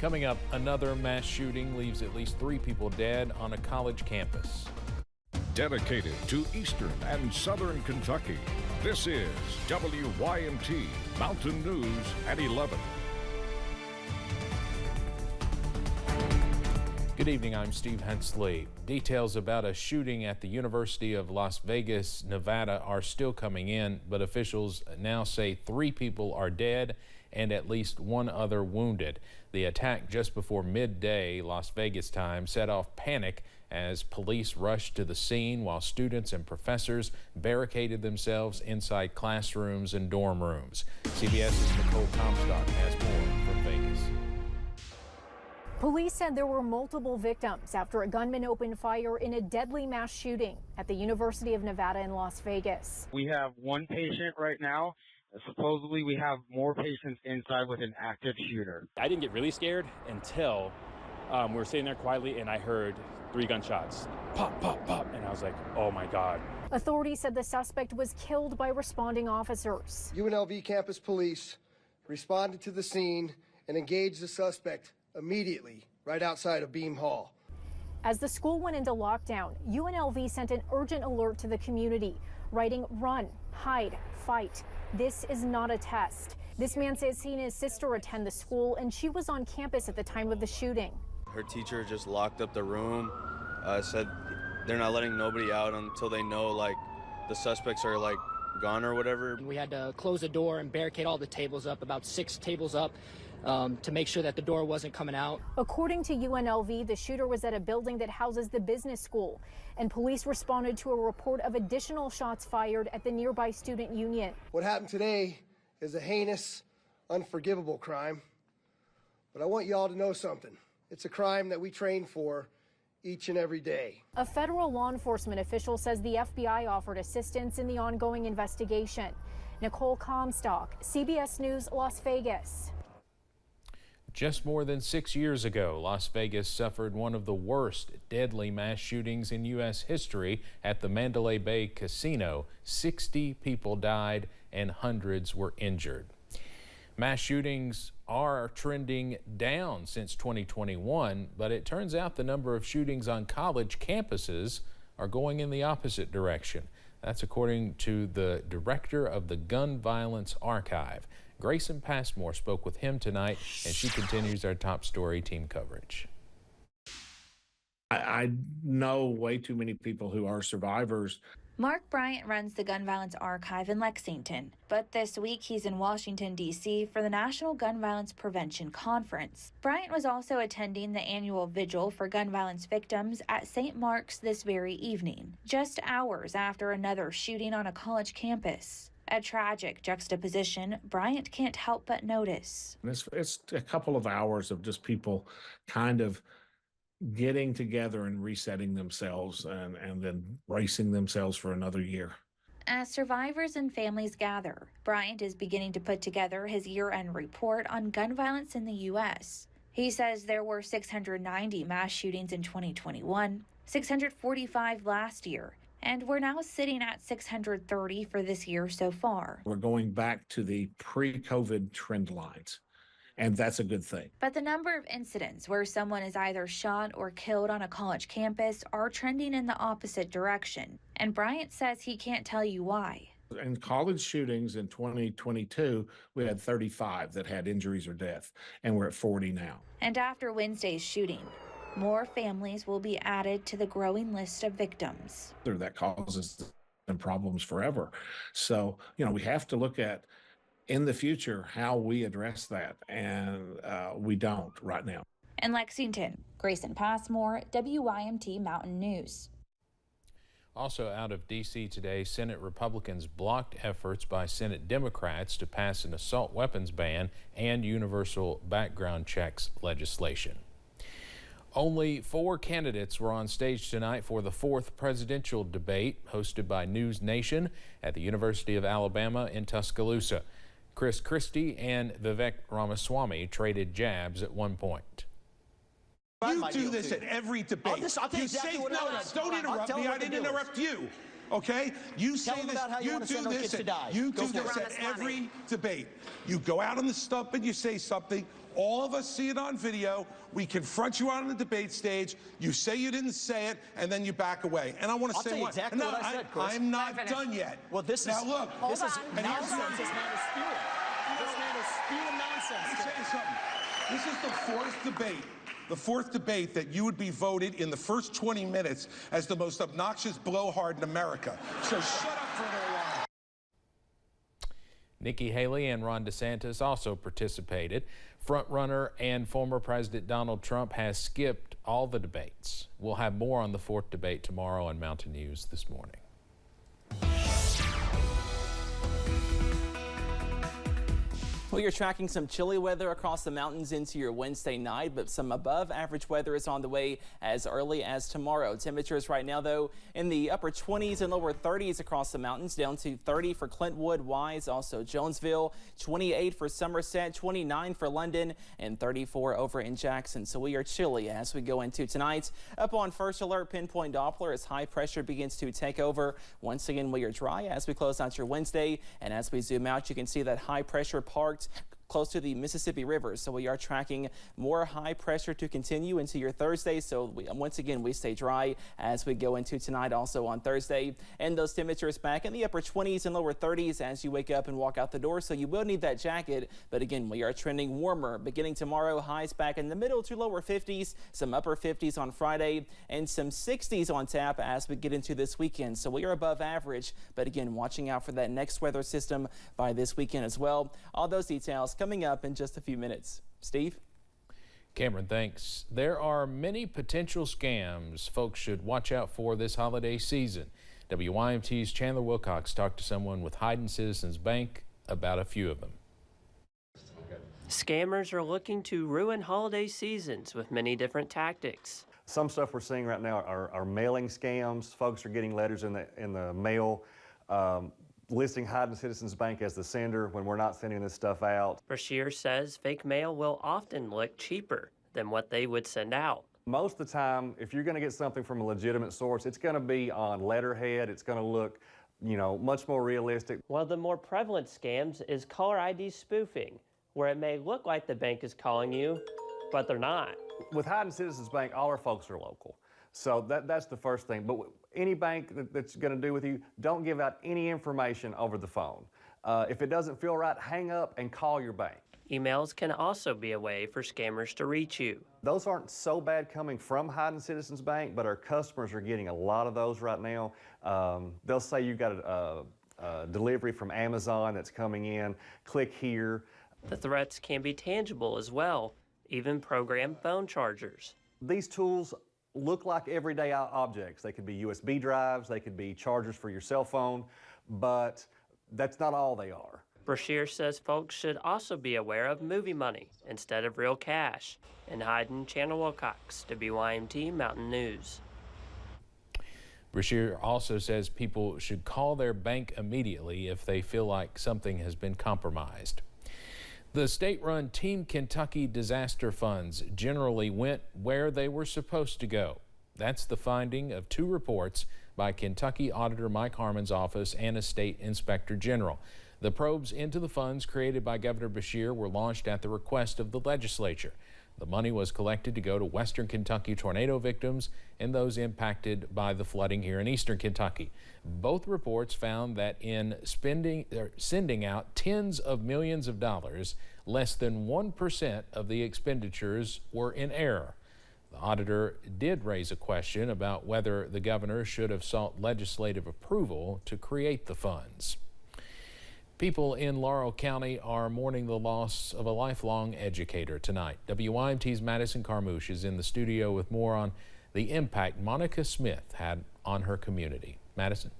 Coming up, another mass shooting leaves at least 3 people dead on a college campus. Dedicated to Eastern and Southern Kentucky, this is WYMT Mountain News at 11. Good evening, I'm Steve Hensley. Details about a shooting at the University of Las Vegas, Nevada are still coming in, but officials now say 3 people are dead and at least 1 other wounded. The attack just before midday Las Vegas time set off panic as police rushed to the scene while students and professors barricaded themselves inside classrooms and dorm rooms. CBS's Nicole Comstock has more from Vegas. Police said there were multiple victims after a gunman opened fire in a deadly mass shooting at the University of Nevada in Las Vegas. We have 1 patient right now. Supposedly we have more patients inside with an active shooter. I didn't get really scared until we were sitting there quietly and I heard 3 gunshots. Pop, pop, pop. And I was like, oh my God. Authorities said the suspect was killed by responding officers. UNLV campus police responded to the scene and engaged the suspect immediately right outside of Beam Hall. As the school went into lockdown, UNLV sent an urgent alert to the community, writing, "Run, hide, fight. This is not a test." This man says he and his sister attend the school, and she was on campus at the time of the shooting. Her teacher just locked up the room, said they're not letting nobody out until they know, like, the suspects are, like, gone or whatever. We had to close the door and barricade all the tables up, about 6 tables up, to make sure that the door wasn't coming out. According to UNLV, the shooter was at a building that houses the business school, and police responded to a report of additional shots fired at the nearby student union. What happened today is a heinous, unforgivable crime, but I want y'all to know something. It's a crime that we train for each and every day. A federal law enforcement official says the FBI offered assistance in the ongoing investigation. Nicole Comstock, CBS News, Las Vegas. Just more than 6 years ago, Las Vegas suffered one of the worst deadly mass shootings in U.S. history at the Mandalay Bay Casino. 60 people died and hundreds were injured. Mass shootings are trending down since 2021, but it turns out the number of shootings on college campuses are going in the opposite direction. That's according to the director of the Gun Violence Archive. Grayson Passmore spoke with him tonight, and she continues our top story team coverage. I know way too many people who are survivors. Mark Bryant runs the Gun Violence Archive in Lexington, but this week he's in Washington, D.C. for the National Gun Violence Prevention Conference. Bryant was also attending the annual vigil for gun violence victims at St. Mark's this very evening, just hours after another shooting on a college campus. A tragic juxtaposition Bryant can't help but notice. It's a couple of hours of just people kind of getting together and resetting themselves and then bracing themselves for another year. As survivors and families gather, Bryant is beginning to put together his year-end report on gun violence in the U.S. He says there were 690 mass shootings in 2021, 645 last year, and we're now sitting at 630 for this year so far. We're going back to the pre-COVID trend lines, and that's a good thing. But the number of incidents where someone is either shot or killed on a college campus are trending in the opposite direction, and Bryant says he can't tell you why. In college shootings in 2022, we had 35 that had injuries or death, and we're at 40 now. And after Wednesday's shooting, more families will be added to the growing list of victims. That causes them problems forever. So, we have to look at, in the future, how we address that, and we don't right now. In Lexington, Grayson Passmore, WYMT Mountain News. Also out of D.C. today, Senate Republicans blocked efforts by Senate Democrats to pass an assault weapons ban and universal background checks legislation. Only 4 candidates were on stage tonight for the 4th presidential debate hosted by News Nation at the University of Alabama in Tuscaloosa. Chris Christie and Vivek Ramaswamy traded jabs at one point. You do this at every debate. I'll tell you exactly what don't interrupt me. I didn't interrupt you. okay? You say them this, about how you want to send our kids to die. You Go do this for it. at every debate. You go out on the stump and you say something. All of us see it on video. We confront you on the debate stage. You say you didn't say it, and then you back away. And I want to say what exactly no, what I said, Chris. I'm not done yet. Well, this now is look. This is and here's nonsense. This man is spewing. This man is spewing nonsense. Let me tell you something. This is the fourth debate. The fourth debate that you would be voted in the first 20 minutes as the most obnoxious blowhard in America. So shut up for a little while. Nikki Haley and Ron DeSantis also participated. Frontrunner and former President Donald Trump has skipped all the debates. We'll have more on the fourth debate tomorrow on Mountain News this morning. Well, you're tracking some chilly weather across the mountains into your Wednesday night, but some above average weather is on the way as early as tomorrow. Temperatures right now, though, in the upper 20s and lower 30s across the mountains, down to 30 for Clintwood, Wise, also Jonesville, 28 for Somerset, 29 for London, and 34 over in Jackson. So we are chilly as we go into tonight. Up on first alert, pinpoint Doppler as high pressure begins to take over. Once again, we are dry as we close out your Wednesday, and as we zoom out, you can see that high pressure parked close to the Mississippi River. So we are tracking more high pressure to continue into your Thursday. So once again, we stay dry as we go into tonight, also on Thursday. And those temperatures back in the upper 20s and lower 30s as you wake up and walk out the door. So you will need that jacket. But again, we are trending warmer beginning tomorrow. Highs back in the middle to lower 50s, some upper 50s on Friday, and some 60s on tap as we get into this weekend. So we are above average. But again, watching out for that next weather system by this weekend as well. All those details coming up in just a few minutes. Steve? Cameron, thanks. There are many potential scams folks should watch out for this holiday season. WYMT's Chandler Wilcox talked to someone with Hayden Citizens Bank about a few of them. Scammers are looking to ruin holiday seasons with many different tactics. Some stuff we're seeing right now are mailing scams. Folks are getting letters in the mail listing Hayden Citizens Bank as the sender when we're not sending this stuff out. Brashear says fake mail will often look cheaper than what they would send out. Most of the time, if you're going to get something from a legitimate source, it's going to be on letterhead. It's going to look, much more realistic. One of the more prevalent scams is caller ID spoofing, where it may look like the bank is calling you, but they're not. With Hayden Citizens Bank, all our folks are local. So that's the first thing. But any bank that's going to do with you, don't give out any information over the phone. If it doesn't feel right, hang up and call your bank. Emails can also be a way for scammers to reach you. Those aren't so bad coming from Hayden Citizens Bank, but our customers are getting a lot of those right now. They'll say you've got a delivery from Amazon that's coming in. Click here. The threats can be tangible as well, even programmed phone chargers. These tools look like everyday objects. They could be USB drives, they could be chargers for your cell phone, but that's not all they are. Brashear says folks should also be aware of movie money instead of real cash. In Hayden, Chandler Wilcox, WYMT Mountain News. Brashear also says people should call their bank immediately if they feel like something has been compromised. The state-run Team Kentucky disaster funds generally went where they were supposed to go. That's the finding of two reports by Kentucky Auditor Mike Harmon's office and a state inspector general. The probes into the funds created by Governor Beshear were launched at the request of the legislature. The money was collected to go to Western Kentucky tornado victims and those impacted by the flooding here in Eastern Kentucky. Both reports found that in sending out tens of millions of dollars, less than 1% of the expenditures were in error. The auditor did raise a question about whether the governor should have sought legislative approval to create the funds. People in Laurel County are mourning the loss of a lifelong educator tonight. WYMT's Madison Carmouche is in the studio with more on the impact Monica Smith had on her community. Madison.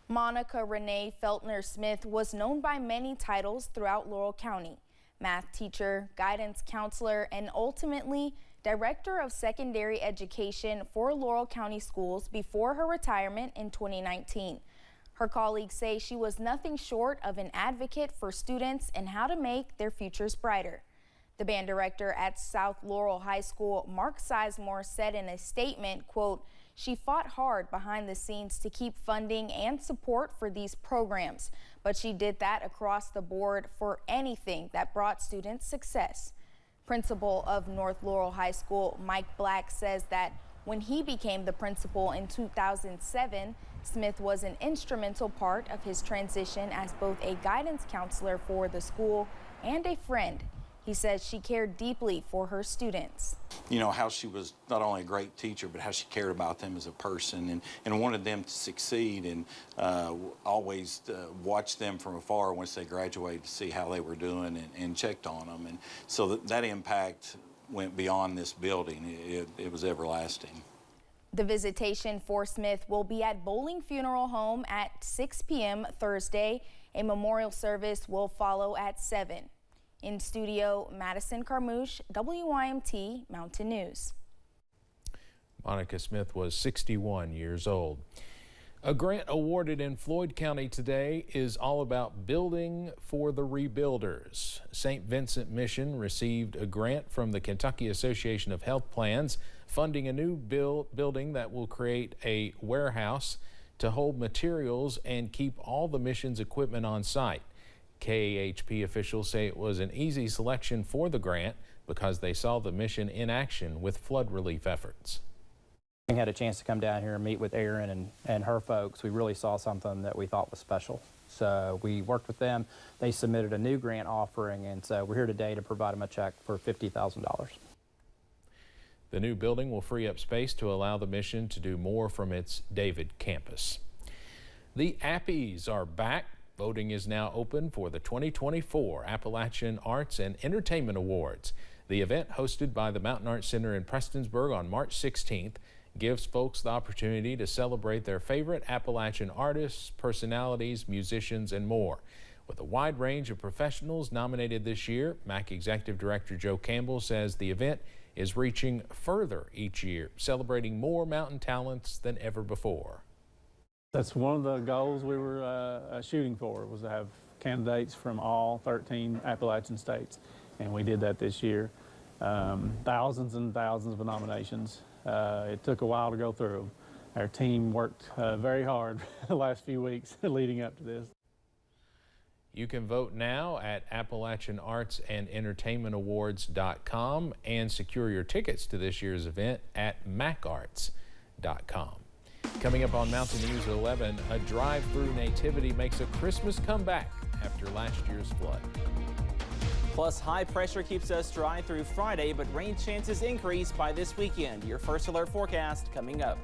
Monica Renee Feltner Smith was known by many titles throughout Laurel County: math teacher, guidance counselor, and ultimately Director of Secondary Education for Laurel County Schools before her retirement in 2019. Her colleagues say she was nothing short of an advocate for students and how to make their futures brighter. The band director at South Laurel High School, Mark Sizemore, said in a statement, quote, she fought hard behind the scenes to keep funding and support for these programs, but she did that across the board for anything that brought students success. Principal of North Laurel High School, Mike Black, says that when he became the principal in 2007, Smith was an instrumental part of his transition as both a guidance counselor for the school and a friend. He says she cared deeply for her students. You know, how she was not only a great teacher, but how she cared about them as a person and wanted them to succeed, and always watched them from afar once they graduated to see how they were doing and checked on them. And so that impact went beyond this building. It was everlasting. The visitation for Smith will be at Bowling Funeral Home at 6 p.m. Thursday. A memorial service will follow at 7. In studio, Madison Carmouche, WYMT Mountain News. Monica Smith was 61 years old. A grant awarded in Floyd County today is all about building for the rebuilders. St. Vincent Mission received a grant from the Kentucky Association of Health Plans, funding a new building that will create a warehouse to hold materials and keep all the mission's equipment on site. KAHP officials say it was an easy selection for the grant because they saw the mission in action with flood relief efforts. We had a chance to come down here and meet with Erin and her folks. We really saw something that we thought was special. So we worked with them. They submitted a new grant offering, and so we're here today to provide them a check for $50,000. The new building will free up space to allow the mission to do more from its David campus. The Appies are back. Voting is now open for the 2024 Appalachian Arts and Entertainment Awards. The event, hosted by the Mountain Arts Center in Prestonsburg on March 16th, gives folks the opportunity to celebrate their favorite Appalachian artists, personalities, musicians, and more. With a wide range of professionals nominated this year, MAC Executive Director Joe Campbell says the event is reaching further each year, celebrating more mountain talents than ever before. That's one of the goals we were shooting for, was to have candidates from all 13 Appalachian states, and we did that this year. Thousands and thousands of nominations. It took a while to go through. Our team worked very hard the last few weeks leading up to this. You can vote now at AppalachianArtsAndEntertainmentAwards.com and secure your tickets to this year's event at MacArts.com. Coming up on Mountain News at 11, a drive-through nativity makes a Christmas comeback after last year's flood. Plus, high pressure keeps us dry through Friday, but rain chances increase by this weekend. Your first alert forecast coming up.